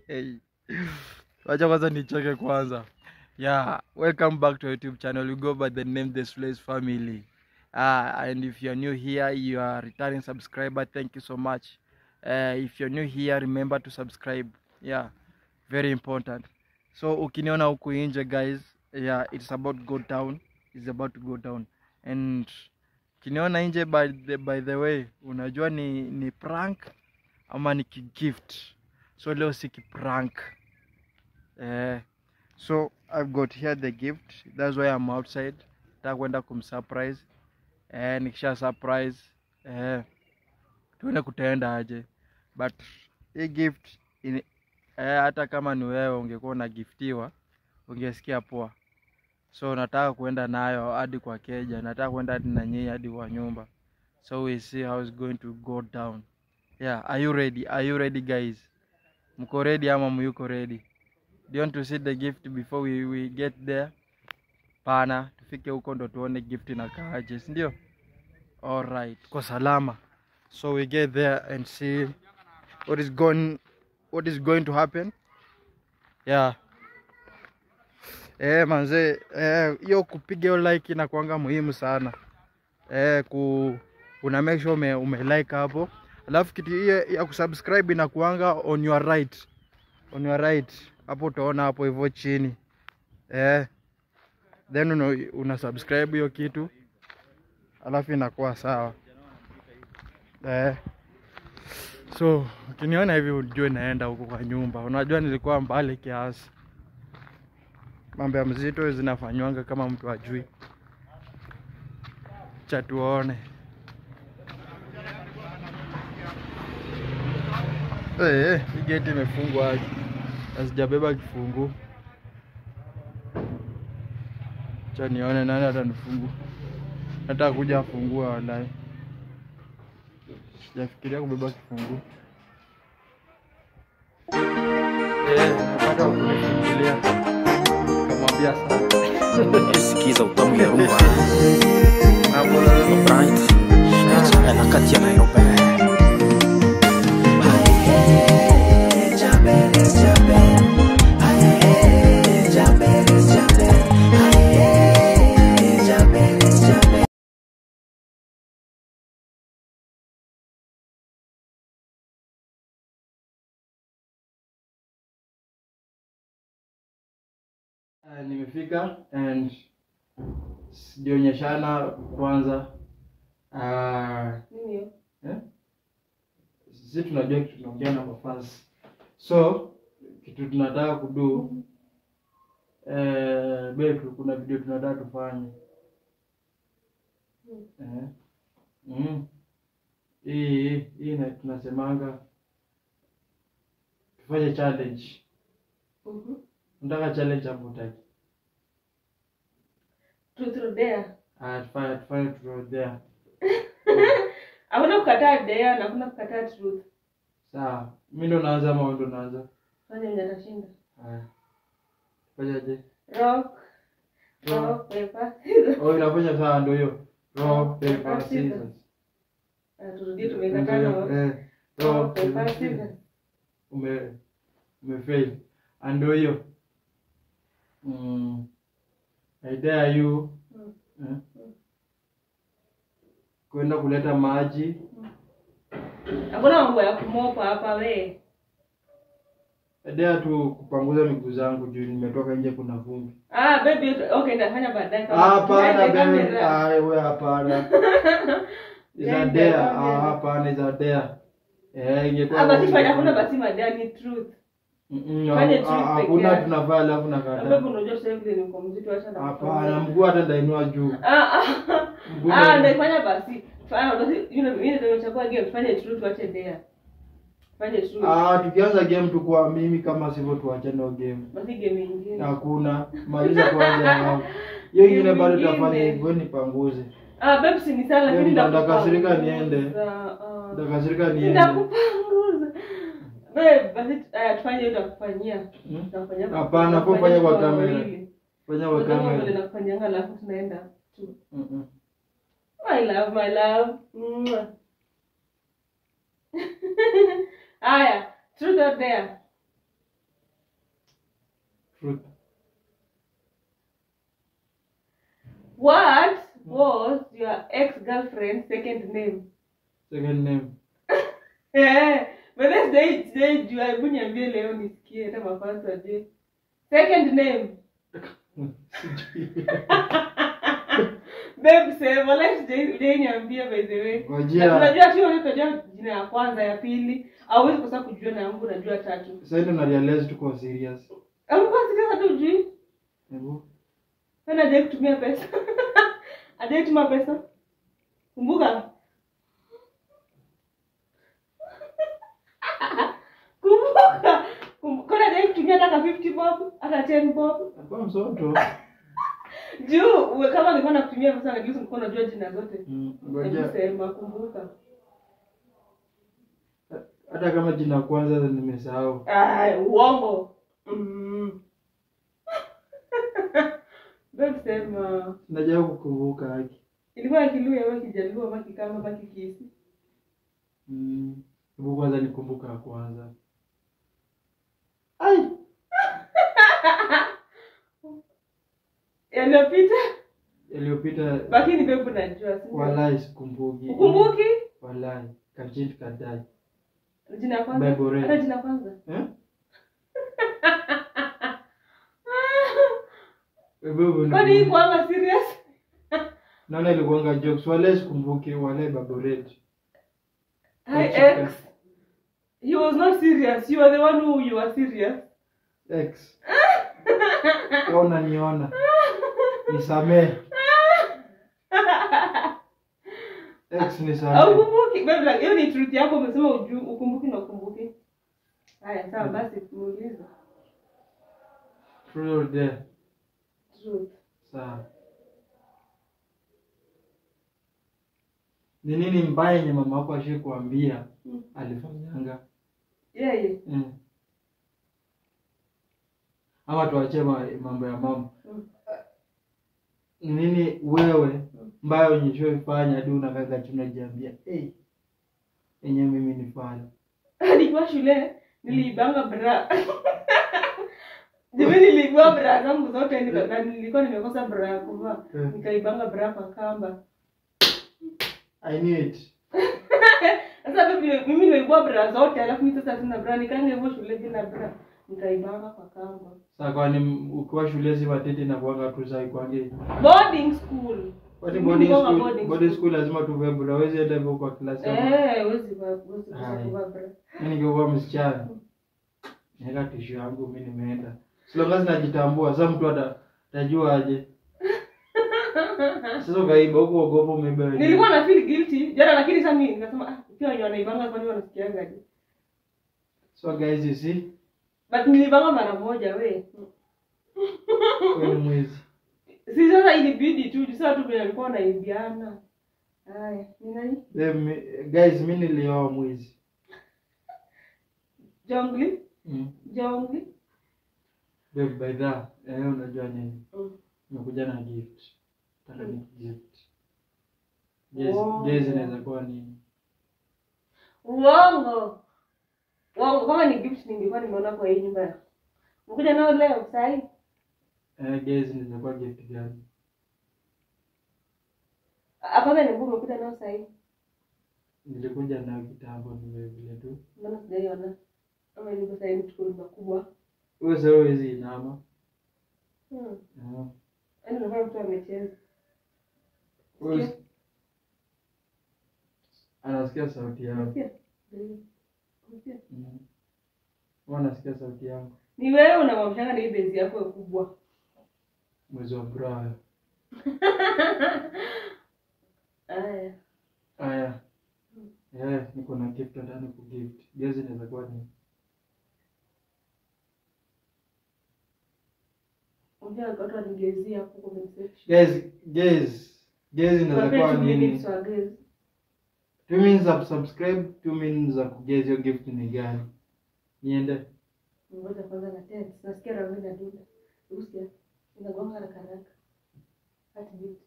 Hey. Wacha kwanza nicheke kwanza. Yeah, welcome back to our YouTube channel. We go by the name The Slays Family. And if you're new here, you are returning subscriber. Thank you so much. If you're new here, remember to subscribe. Yeah, very important. So ukiniona huku nje guys, yeah, it's about go down. It's about to go down. And ukiniona nje by the way, unajua ni prank ama ni gift. So leo siki prank. So I've got here the gift. That's why I'm outside. Takwenda kumsurprise. Nikisha surprise tuone kutaenda aje. But hii gift hata kama ni wewe ungekuwa unagiftiwa ungesikia poa. So nataka kuenda nayo hadi kwa keja. Nataka kuenda hadi na nyinyi hadi kwa nyumba. So we see how it's going to go down. Yeah, are you ready? Are you ready guys? Mko ready ama muyuko ready? Do you want to see the gift before we get there? Pana, tufike huko ndo tuone gift inakaaje, si ndio? Alright, kwa salama. So we get there and see what is going to happen. Yeah. Manze, hiyo kupiga hiyo like inakuanga muhimu sana. Una make sure ume like hapo. Alafu kitu hiyo ya kusubscribe inakuanga on your right. On your right. Hapo utaona hapo hivyo chini. Then una subscribe hiyo kitu. Alafu inakuwa sawa. So ukiniona hivi ujue naenda huko kwa nyumba. Unajua nilikuwa mbali kiasi. Mambo ya mzito zinafanywanga kama mtu ajui. Cha tuone. Hii gate imefungwa aje. Sijabeba kifungu. Cha nione nani atanifungu. Nataka kuja afungua wallahi. Sijafikiria kubeba kifungu. Napata kunifungulia. Kamwambia sana. Sikiza utamu ya rumba. Bright. Na kati ya Nairobi. Nimefika and sijionyeshana kwanza. Sisi tunajua kitu tunaongea na mafans. So kitu tunataka kudu betu kuna video tunataka tufanye. Hii tunasemanga tufanye challenge. Nataka challenge hapo utaki. Truth or dare? Tufanye truth or dare. Hakuna kukataa dare na hakuna kukataa truth. Sawa. Mimi ndo naanza ama wewe ndo unaanza? Fanya mwenye atashinda. Fanyaje? Rock, paper, scissors. Inafanya sawa ndo hiyo. Rock, paper, scissors. Turudie tumekatana. Rock, paper, scissors. Umefail. Ando hiyo. I dare you. Kwenda kuleta maji. Hakuna mambo ya kumopa hapa we. I dare tu kupanguza miguu zangu juu nimetoka nje kuna vumbi. Baby, okay nitafanya baadaye kama. Hapana baby, wewe hapana. Is dare? Hapana, is dare. Ingekuwa. Basi fanya kuna basi madai ni truth. Hakuna tunavaa alafu nakata. Sababu unajua sasa hivi niko mzito acha na. Hapana, mguu hata ndainua juu. Ndio basi. Fanya basi mimi ndio nimechagua game fanya truth wache dare. Fanya truth. Tukianza game tukua mimi kama sivyo tuache no game. Basi game nyingine. Hakuna. Maliza kwanza hapo. Hiyo nyingine bado tutafanya hivyo nipanguze. Babe si ni sana lakini ndakasirika niende. Ndakasirika niende. Ndakupanguza. Babe, basi tufanye hiyo tutakufanyia. Tutafanya. Hapana, fanya kwa kamera. Fanya kwa kamera. Ndio nakufanyanga alafu tunaenda tu. My love. Aya, truth or dare? Truth. What was your ex-girlfriend's second name? Second name. But let's say juu hebu niambie leo nisikie hata mafansi wajue. Second name. Babe sema let's say niambie by the way. Unajua tu unajua jina ya kwanza ya pili au wewe kosa kujua na yangu unajua tatu. Sasa ndio na realize tuko serious. Amko serious tu juu. Hebu. Wewe unajua kutumia pesa. Aje tuma pesa. Kumbuka. Kuna dai kutumia hata 50 bob, hata 10 bob. Kwa msoto. Juu kama nilikuwa nakutumia pesa na gizu nilikuwa najua jina zote. Ngoja. Sema kumbuka. Hata kama jina kwanza nimesahau. Uongo. Babe sema. Najaribu kukumbuka haki. Ilikuwa Kiluya au Kijaluo ama Kikamba ama Kikisi? Hebu kwanza nikumbuka kwanza. Ai. Yaliyopita. Lakini babe unajua sio? Wallahi sikumbuki. Ukumbuki? Wallahi. Kajit kadai. Jina kwanza. Hata jina kwanza. Kwani iko serious? Naona ilikuanga jokes. Wallahi sikumbuki. Wallahi Baboret. Hi ex. He was not serious. You are the one who you are serious. Ex. Ona niona. Nisamee. Ex nisamee. Au kumbuki? Babe like hiyo ni truth yako umesema ukumbuki na ukumbuki. Haya sawa basi muulize. True or dare? Truth. Sawa. Ni nini mbaya yenye mama yako ashikuambia alifanyanga? Yeye. Ama tuache mambo ya mama. Ni nini wewe mbaya unyeshofanya hadi unakaga tunajiambia yenye mimi nifanye? Nilikuwa shule niliibanga bra. Nilibwa bra zangu zote nilikuwa nimekosa bra ya kuvaa. Nikaibanga bra kwa kamba. I knew it. Sasa mimi nilibwa bra zote alafu mimi sasa sina bra nikaenda hivyo shule bila bra. Nikaibanga kwa kamba. Sasa kwani ukiwa shule si watete na kuanga tu sai kwange? Boarding school. Wati boarding school lazima tuvae bra. Hawezi enda hivyo kwa class yako. Hawezi kuvaa bra. Mimi ningekuwa msichana. Nika tishu yangu mimi nimeenda. Slogan najitambua, sasa mtu atajua aje. Sasa kaiba huko ogopo umebeba. Nilikuwa na feel guilty jana lakini sasa mimi nikasema pia wenyewe wanaibanga kwani wanasikianga aje. So guys you see? But nilibanga mara moja we. Wewe mwezi. Si sasa ilibidi tu sasa tu bila nilikuwa naibiana. Haya, ni nani? Guys mimi nilioa mwezi. Jongli? Jongli? Babe by that, unajua nini? Nimekuja na gift. Nataka ni gift. Yes, inaweza kuwa nini? Uongo kama ni gift ningekuwa nimeona kwa hii nyumba. Umekuja nao leo sasa hivi? Guys inaweza kuwa gift gani? Hapana ni mbona umekuja nao sasa hivi? Nilikuja nao kitambo vile tu. Mbona sijaiona? Ama ni sasa hivi tukio kubwa. Wewe sasa hizi inama. Ani ndio mtu amecheza. Wewe anasikia sauti yangu. Unasikia? Wanasikia sauti yangu. Ni wewe unamwamshanga na hii bezi yako kubwa. Mwezi wa Februari. Aya. Niko na gift ndani ku gift. Guys inaweza kuwa nini? Unajua watu wanigezia hapo comment section. Guys inaweza kuwa nini? 2 minutes of subscribe, 2 minutes of kugeza hiyo gift ni gani? Niende. Ngoja kwanza na tena. Nasikia rangi na duda. Usikia? Inagonga haraka. Hati gift.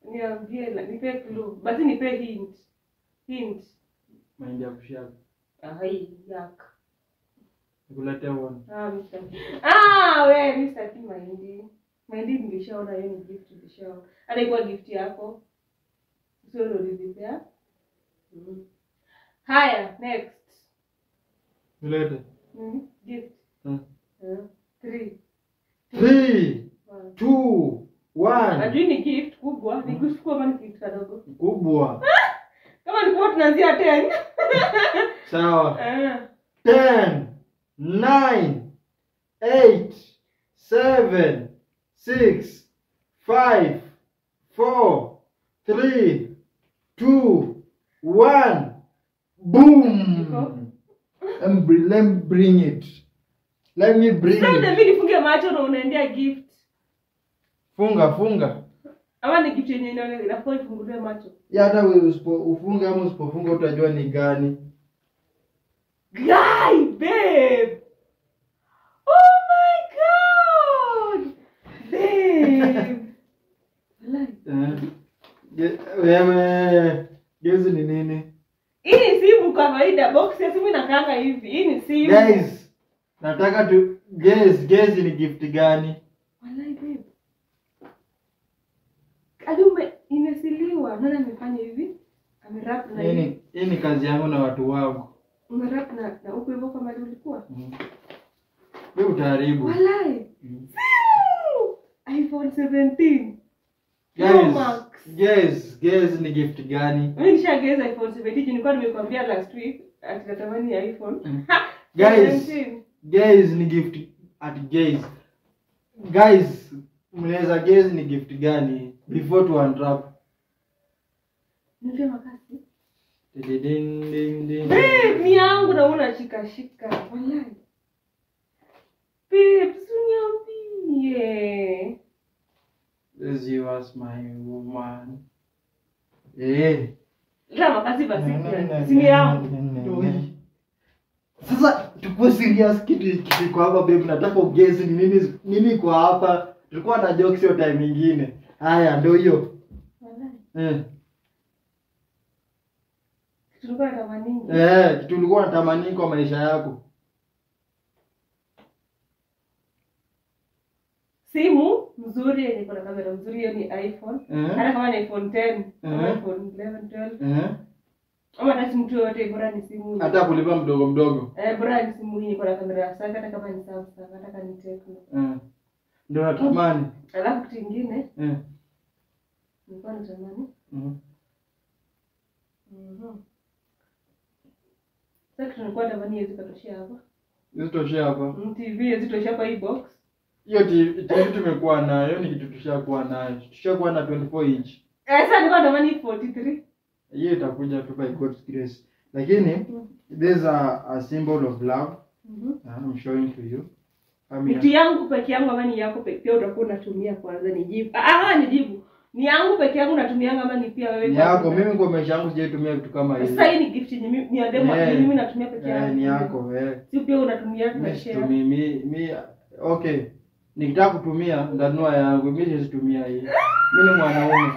Niambie la nipe clue. Basi nipe hint. Mind ya kushaka. Hii yak. Nikuletea one. Mr. P mahindi. Mahindi nilishaona hiyo ni gift nilishaona. Hata ikuwa gift yako. Sio ulizipea. Haya, next. Nilete. Gift. 3 2 1. Najui ni gift kubwa, ni gift kubwa ama ni gift kadogo? Kubwa. Kama ni kubwa tunaanzia 10. Sawa. 10 9 8 7 6 5 4 3 2 1. Boom. Let me bring it. Sasa David funge macho na unaendea gift. Funga. Ama ni gift yenyewe inaona inafaa ifunguliwe macho. Ya hata wewe ufunge ama usipofunga utajua ni gani. Guy, babe. Oh my god. Babe. Wewe gezi ni nini? Hii ni simu kawaida, box ya simu inakaanga hivi. Hii ni simu. Guys, nataka tu gezi ni gift gani? Wallahi babe. Adume imesiliwa. Nani amefanya hivi? Amerap na Hii ni kazi yangu na watu wangu. Umerap na huko hivyo kama ulikuwa? Wewe utaharibu. Wallahi. iPhone 17. Guys ni gift gani? Mimi nishageza iPhone 17 nilikuwa nimekuambia last week ati natamani iPhone. Guys ni gift guys mnaweza guess ni gift gani before to unwrap? Ndio makasi. Ding. Ni yangu na unashika. Wallahi. Babe, usiniambie. This you was my woman. Drama kazi basi. Sini yangu. Sasa tuko serious kitu kwa hapa babe, nataka ugezi ni nini kwa hapa. Tulikuwa na jokes hiyo time nyingine. Haya ndio hiyo. Wallahi. Tulikuwa natamani. Kitu ulikuwa unatamani kwa maisha yako. Simu mzuri yenye kuna kamera mzuri hiyo ni iPhone. Hata kama ni iPhone 10, iPhone 11, 12. Ama hata simu yote bora ni simu. Hata kulipa mdogo. Bora ni simu hii kuna kamera safi hata kama ni Samsung, hata kama ni Tecno. Ndio natamani. Alafu kitu kingine. Nilikuwa natamani. Sasa tulikuwa natamani hizo katoshia hapa. Zitoshia hapa. TV zitoshia kwa hii box. Hiyo TV tumekuwa nayo, ni kitu tushakuwa nayo. Tushakuwa na 24 inch. Sasa nilikuwa natamani 43. Hiyo itakuja tu by God's grace. Lakini there's a symbol of love. I'm showing to you. Kitu yangu peke yangu ama ni yako peke yako utakuwa unatumia kwanza nijibu. Nijibu. Ni yangu peke yangu natumia ama ni pia wewe? Ni yako. Mimi kwa maisha yangu sijaitumia kitu kama hiyo. Sasa hii ni gift ni ya demo mimi natumia peke yangu. Ni yako Si pia unatumia na share. Mimi okay. Nikitaka kutumia ndanua yangu, mimi situmia hii. Mimi ni mwanaume.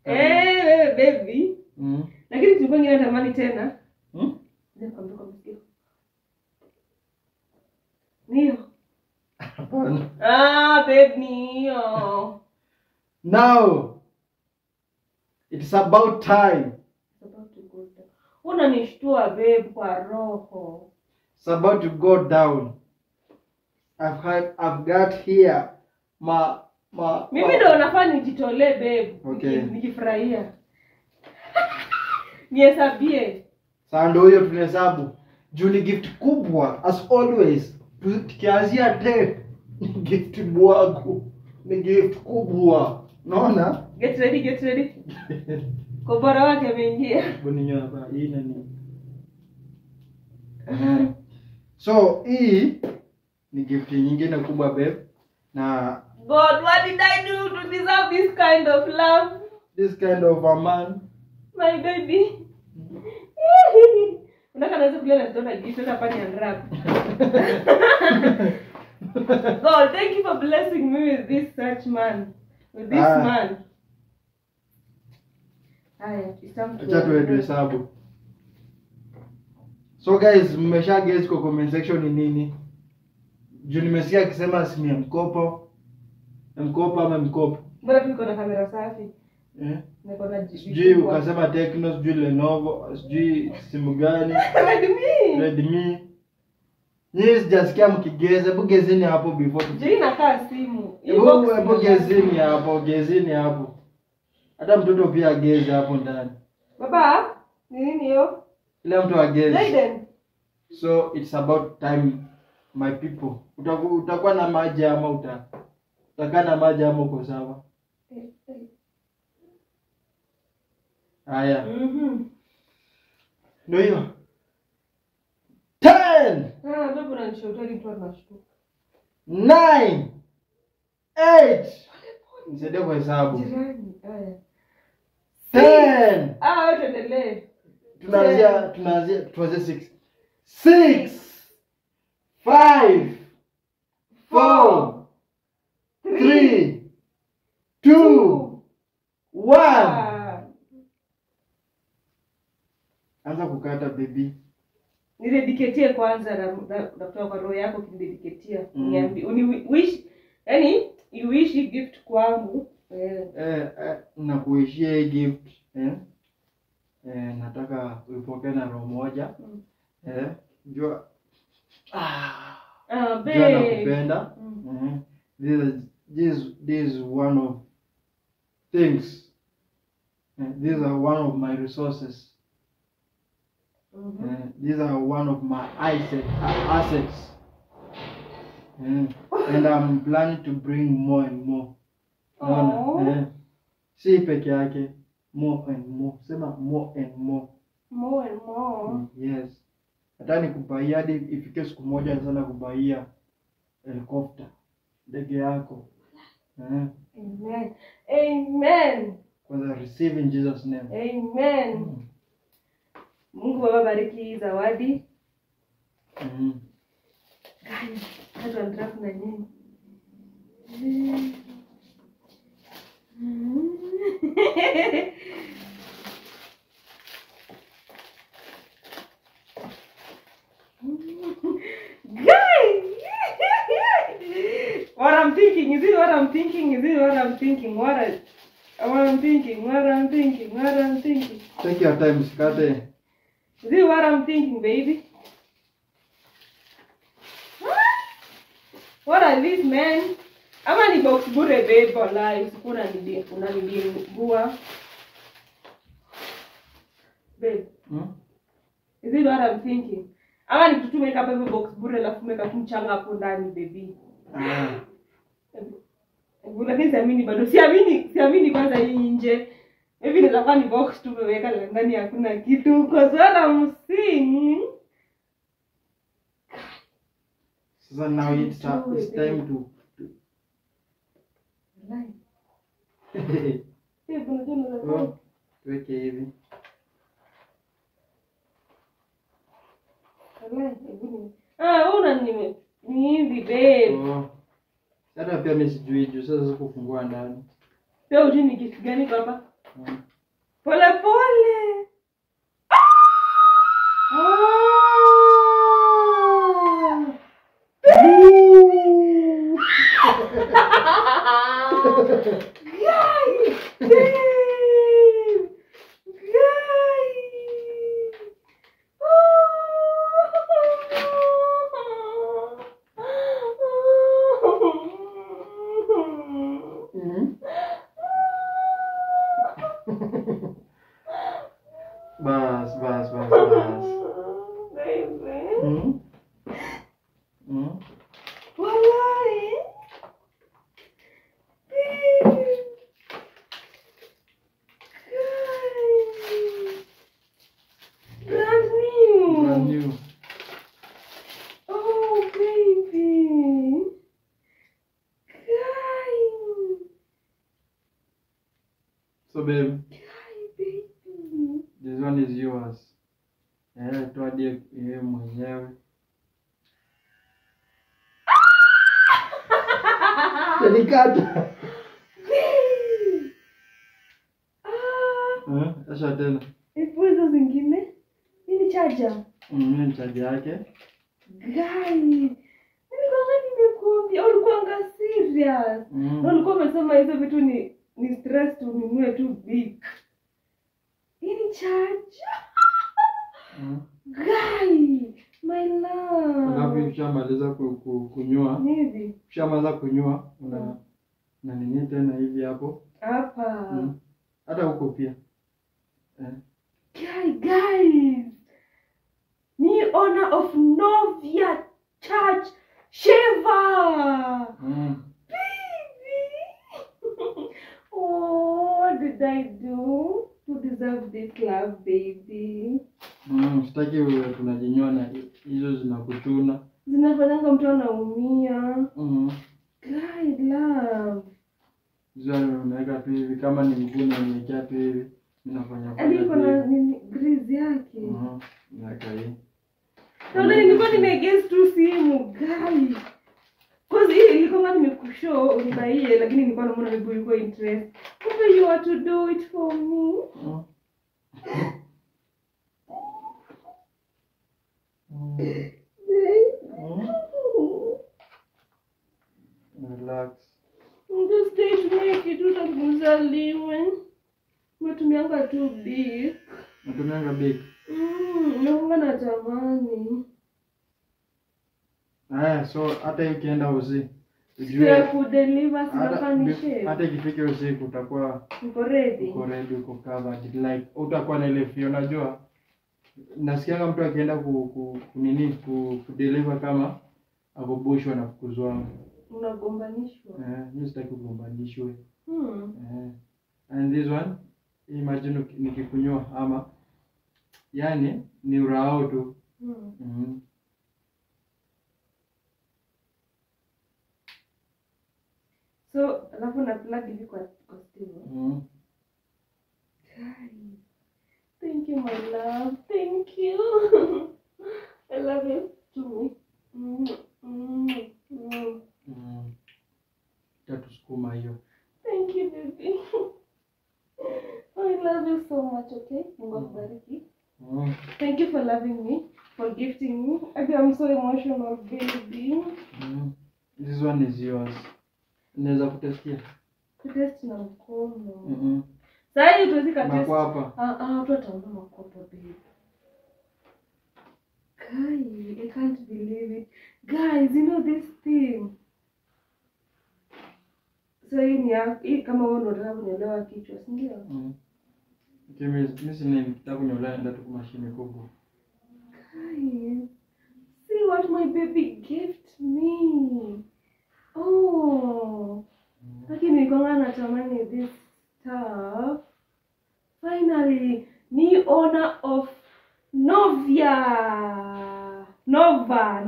Wewe baby. Lakini tulikuwa ngine natamani tena. Ndio kwa msikio. Nio. Babe nio. Now it's about time. Unanishtua babe kwa roho. It's about to go down. I've got here mimi ndo nafanya nijitolee babe. Okay. Nikifurahia. Niesabie. Sasa ndio hiyo tunahesabu. Juu ni gift kubwa as always. Tukianzia 10 ni gift bwagu. Ni gift kubwa. Unaona? Get ready. Kobora wake ameingia. Boninya hapa hii nani? So hii ni gift nyingine kubwa babe. Na God, what did I do to deserve this kind of love? This kind of a man. My baby. Unataka naweza kulia na tona gift hata pani unwrap. God, thank you for blessing me with this such man. With this man. Haya, it's time to acha tuhesabu. So guys, mmesha guess kwa comment section ni nini? Juu nimesikia akisema simu ya mkopo. Mkopo ama mkopo? Mbona tuko na kamera safi? Niko na Sijui ukasema Tecno, sijui Lenovo, sijui simu gani? Redmi. Nyinyi sijasikia mkigeza, hebu gezeni hapo before. Je, inakaa simu. Hebu gezeni hapo. Hata mtoto pia ageze hapo ndani. Baba, ni nini hiyo? Kila mtu ageze. Jaden. So it's about time, my people. Utakuwa na maji ama utakaa na maji ama uko sawa? Haya. Ndio hiyo. 10. Baba unanishauri mtu anashtuka. 9. 8. Nisaidie kwa hesabu. Jirani, haya. 10. Wewe tuendelee. Tunaanzia 6. 6. 5. 4. 3. 2. 1. Anza kukata baby. Nidediketie kwanza na kutoka kwa roho yako kinidediketia. Niambie wish, yani you wish gift kwangu. Na kuishia hii gift. Nataka uipokee na roho moja. Jua babe. Nakupenda. This is one of things. These are one of my resources. These are one of my assets. And I'm planning to bring more and more. Si peke yake, more and more. Sema more and more. More and more. Yes. Hata nikubaia hadi ifike siku moja sana kubaia helicopter. Ndege yako. Amen. Amen. Kwanza receive in Jesus name. Amen. Mungu Baba bariki zawadi. Guys, hata ndrafu na nini? Guys! What I'm thinking? Is it what I'm thinking? Is it what I'm thinking? What I'm thinking? Take your time, Sikate. Is it what I'm thinking, baby? What are these, man? Ama ni box bure, babe, wallahi. Usikuna unanibua. Babe. Is it what I'm thinking? Ama ni tutu make up a box bure alafu make up mchanga hapo ndani, baby. Lakini siamini bado. Siamini kwanza hii nje. Maybe inaweza kuwa ni box tu umeweka ndani hakuna kitu. Because what I'm seeing. So now it's time to tuweke hivi. Una ni hivi babe. Sasa pia mimi sijui juu sasa kufungua ndani. Pia ujui ni kitu gani baba? Pole pole. Bas. Brand new. Oh, baby. So babe, this one is yours. Tuadie yeye mwenyewe. Delikata. Acha tena. Ipo hizo zingine. Hii ni charger. Ni chaji yake. Guys, nilikuwa nimekuambia ulikuwa serious. Na ulikuwa umesema hizo vitu ni stress tu ninunue tu big. Hii ni charge. Guys, my love. Alafu ukishamaliza kunywa. Hivi. Ukishamaliza kunywa na nini tena hivi hapo? Hapa. Hata huko pia. Guys. Ni owner of Novia Charge Shaver. Baby. Oh, what did I do to deserve this love, baby? Sitaki tunajinyoa na hizo zinakuchuna. Zinafanyanga mtu anaumia. Guys, love. Hizo unaweka tu hivi kama ni mguu na unaweka tu hivi. Ninafanya hadi kuna grease yake. Naweka hii. Ndio nilikuwa nimeguess tu simu, guys. Cause hii ilikuwa nimekushow unibaie lakini nilikuwa naona wewe ulikuwa interest. Kumbe you want to do it for me. Relax. Just take make it utakuzaliwe. Matumianga tu big. Matumianga big. Naomba natamani. So hata ukienda usiku ujue kudeliver sinafanishe. Hata ikifika usiku utakuwa uko ready. Uko covered, like utakuwa na ile feel. Unajua nasikianga mtu akienda kudeliver kama agoboshwa na kukuzwa. Unagombanishwa. Mimi sitaki kugombanishwe. And this one, imagine nikikunywa ama yani ni urao tu. So, alafu na plug hivi kwa steam. Thank you, my love. Thank you. I love you too. Tatusukuma hiyo. Thank you, baby. I love you so much, okay? Mungu akubariki. Thank you for loving me, for gifting me. I'm so emotional, baby. This one is yours. Unaweza kutestia? Kutesti na mkono. Sasa hivi tuwezi katesti. Makwapa. Watu wataona makwapa, baby. Guys, I can't believe it. Guys, you know this thing. So hii kama wewe unataka kunyolewa kichwa, si ndio? Mimi sina kunyolewa ndio tu mashine kubwa. Guys, see what my baby gift me. Oh. Lakini nilikuwa natamani this stuff. Finally, ni owner of Novia. Nova.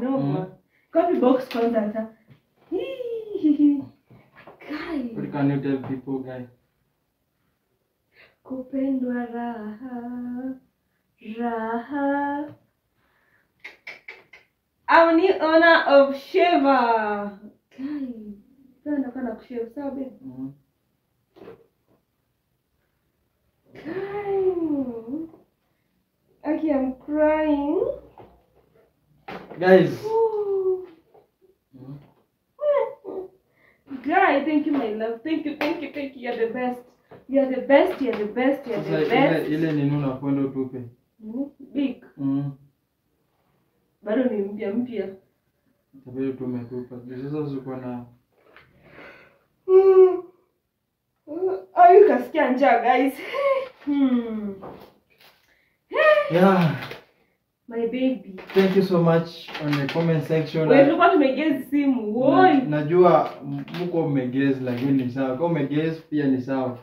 Copy box kwanza hata. Guys. What can you tell people, guys? Kupendwa raha. I'm the owner of Shaver. Guys. Sasa nakana kushave sawa baby. Guys. Okay, I'm crying. Guys. Guys, thank you, my love. Thank you. You're the best. You're the best. Ile nini unakwenda utupe? Big. Bado ni mpya. Tabiri tumetupa. Sasa ziko na Ayu kasikia njaa, guys. Yeah. My baby. Thank you so much on the comment section. Wewe tulikuwa tumegezi simu. Woi. Najua mko mmegezi lakini ni sawa. Kama mmegezi pia ni sawa.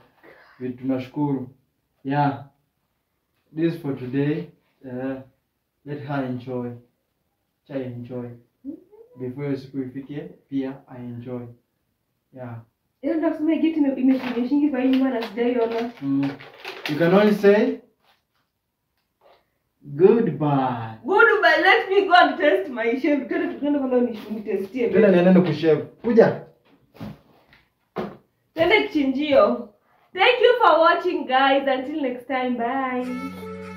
Tunashukuru. Yeah. This is for today. Let her enjoy. Chai enjoy. Before siku ifike pia I enjoy. Yeah. Ndio kusema gift imeshingi kwa hii nyumba na sijaiona. You can only say goodbye. Let me go and test my shave. Tuende kwa nitestie. Nenda kushave. Kuja. Tende kichinjio. Thank you for watching, guys. Until next time, bye.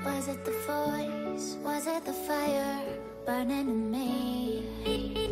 Was it the voice? Was it the fire burning in me?